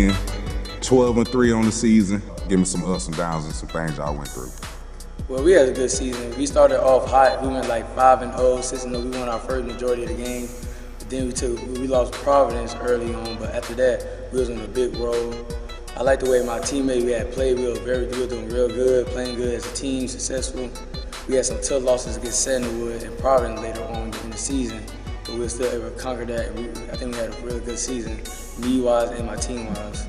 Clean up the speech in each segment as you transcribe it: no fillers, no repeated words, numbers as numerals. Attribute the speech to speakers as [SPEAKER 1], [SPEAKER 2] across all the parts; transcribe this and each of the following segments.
[SPEAKER 1] in, 12-3 on the season. Give me some ups and downs and some things y'all went through.
[SPEAKER 2] Well, we had a good season. We started off hot. We went like 5-0, 6-0. We won our first majority of the game. But then we lost Providence early on, but after that, we was on a big roll. I like the way my teammates we had played. We were doing real good, playing good as a team, successful. We had some tough losses against Sandalwood and Providence later on in the season, but we were still able to conquer that. And I think we had a really good season, me-wise and my team-wise.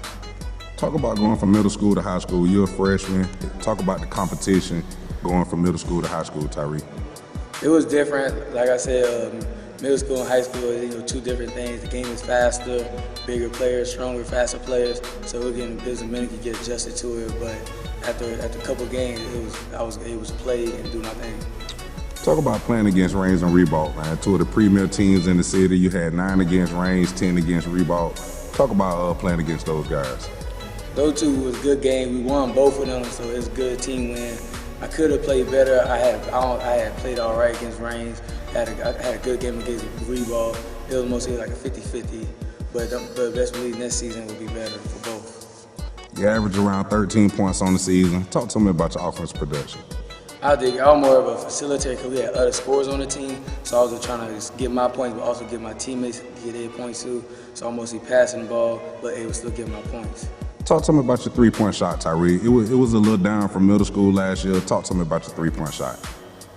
[SPEAKER 1] Talk about going from middle school to high school. You're a freshman. Talk about the competition going from middle school to high school, Tyree.
[SPEAKER 2] It was different. Like I said, middle school and high school is two different things. The game is faster, bigger players, stronger, faster players. So we're getting a minute to get adjusted to it. But after a couple games, I was able to play and do my thing.
[SPEAKER 1] Talk about playing against Reigns and Reebok, man. Two of the premier teams in the city. You had 9 against Reigns, 10 against Reebok. Talk about playing against those guys.
[SPEAKER 2] Those two was a good game. We won both of them, so it's a good team win. I could have played better. I had played all right against Reigns. I had a good game against Reebok. It was mostly like a 50-50, but best believe next season will be better for both.
[SPEAKER 1] You average around 13 points on the season. Talk to me about your offense production.
[SPEAKER 2] I was more of a facilitator because we had other scorers on the team, so I was just trying to get my points, but also get my teammates get their points too. So I'm mostly passing the ball, but able to still get my points.
[SPEAKER 1] Talk to me about your three-point shot, Tyree. It was a little down from middle school last year. Talk to me about your three-point shot.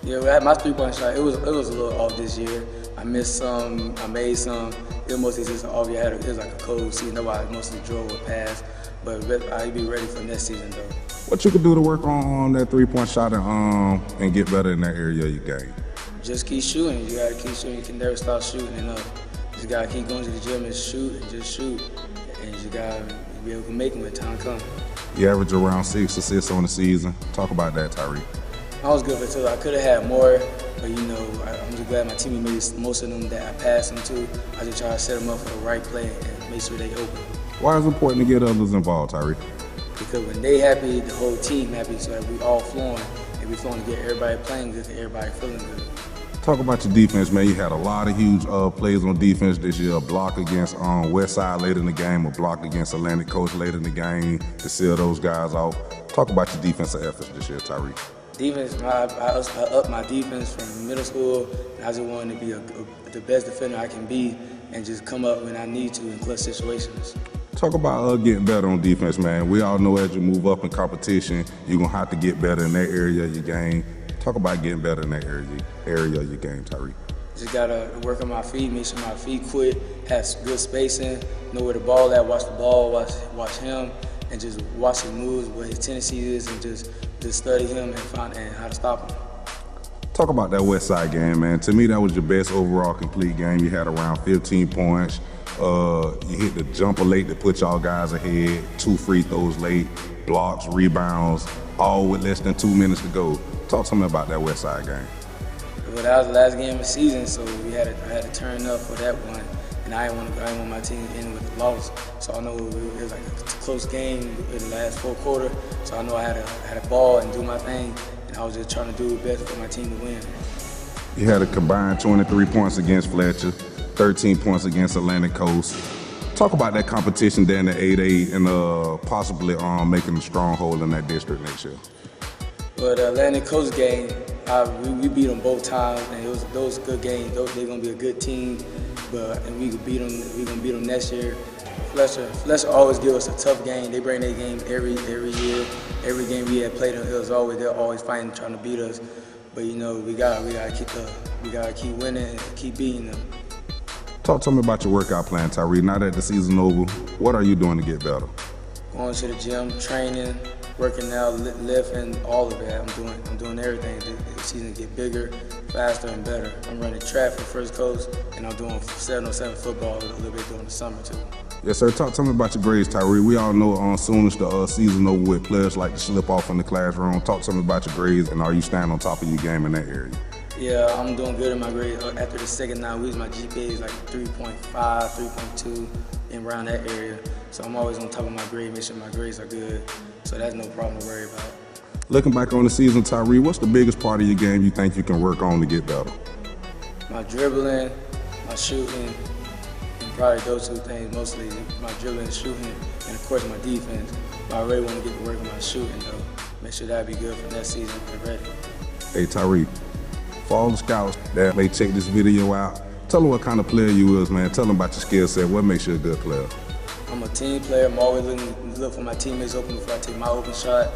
[SPEAKER 2] Yeah, my three-point shot, it was a little off this year. I missed some, I made some. It was mostly just off. It was like a cold season. Nobody mostly drove or passed. But I'll be ready for next season though.
[SPEAKER 1] What you could do to work on that three-point shot and get better in that area of your game?
[SPEAKER 2] Just keep shooting. You gotta keep shooting. You can never stop shooting enough. You just gotta keep going to the gym and shoot and just shoot. And you gotta be able to make them when time comes.
[SPEAKER 1] You average around 6 assists on the season. Talk about that, Tyree.
[SPEAKER 2] I was good for two. I could have had more, but I'm just glad my team made most of them that I passed them to. I just try to set them up for the right play and make sure they open.
[SPEAKER 1] Why is it important to get others involved, Tyree?
[SPEAKER 2] Because when they happy, the whole team happy, so that we all flowing. And we flowing to get everybody playing good, everybody feeling good.
[SPEAKER 1] Talk about your defense, man. You had a lot of huge plays on defense this year. A block against Westside late in the game, a block against Atlantic Coast late in the game to seal those guys off. Talk about your defensive efforts this year, Tyree.
[SPEAKER 2] Defense, I upped my defense from middle school, and I just wanted to be the best defender I can be and just come up when I need to in clutch situations.
[SPEAKER 1] Talk about getting better on defense, man. We all know as you move up in competition, you're going to have to get better in that area of your game. Talk about getting better in that area of your game, Tyree.
[SPEAKER 2] Just got to work on my feet, make sure my feet quick, have good spacing, know where the ball at, watch the ball, watch him, and just watch his moves, what his tendency is, and just study him and find how to stop him.
[SPEAKER 1] Talk about that Westside game, man. To me, that was your best overall complete game. You had around 15 points. You hit the jumper late to put y'all guys ahead, 2 free throws late, blocks, rebounds, all with less than 2 minutes to go. Talk to me about that Westside game.
[SPEAKER 2] Well, that was the last game of the season, so I had to turn up for that one, and I didn't want my team to end with a loss. So I know it was like a close game in the last 4 quarters. So I know I had a ball and do my thing, and I was just trying to do the best for my team to win.
[SPEAKER 1] You had a combined 23 points against Fletcher, 13 points against Atlantic Coast. Talk about that competition there in the 8A and possibly making a stronghold in that district next year.
[SPEAKER 2] Well, the Atlantic Coast game, we beat them both times, and those good games. They're gonna be a good team, and we could beat them. We're gonna beat them next year. Fletcher always give us a tough game. They bring their game every year. Every game we had played them, they're always fighting, trying to beat us. But we gotta keep winning and keep beating them.
[SPEAKER 1] Talk to me about your workout plan, Tyree. Now that the season's over, what are you doing to get better?
[SPEAKER 2] Going to the gym, training, working out, lifting, all of that. I'm doing everything. The season get bigger, faster, and better. I'm running track for First Coast, and I'm doing 7-on-7 football a little bit during the summer too.
[SPEAKER 1] Yes, sir. Talk to me about your grades, Tyree. We all know soon as the season over with, players like to slip off in the classroom. Talk to me about your grades, and are you staying on top of your game in that area?
[SPEAKER 2] Yeah, I'm doing good in my grades. After the second 9 weeks, my GPA is like 3.5, 3.2, and around that area. So I'm always on top of my grade, make sure my grades are good. So that's no problem to worry about.
[SPEAKER 1] Looking back on the season, Tyree, what's the biggest part of your game you think you can work on to get better?
[SPEAKER 2] My dribbling, my shooting, and probably those two things, mostly my dribbling and shooting, and of course my defense. But I really want to get to work on my shooting though. Make sure that'd be good for next season and ready.
[SPEAKER 1] Hey Tyree, for all the scouts that may check this video out, tell them what kind of player you is, man. Tell them about your skill set. What makes you a good player?
[SPEAKER 2] I'm a team player. I'm always looking for my teammates open before I take my open shot.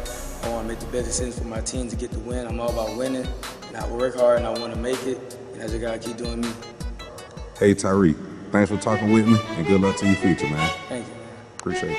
[SPEAKER 2] I want to make the best decisions for my team to get the win. I'm all about winning, and I work hard, and I want to make it, and I just got to keep doing me.
[SPEAKER 1] Hey Tyree, thanks for talking with me, and good luck to your future, man.
[SPEAKER 2] Thank you, man.
[SPEAKER 1] Appreciate you.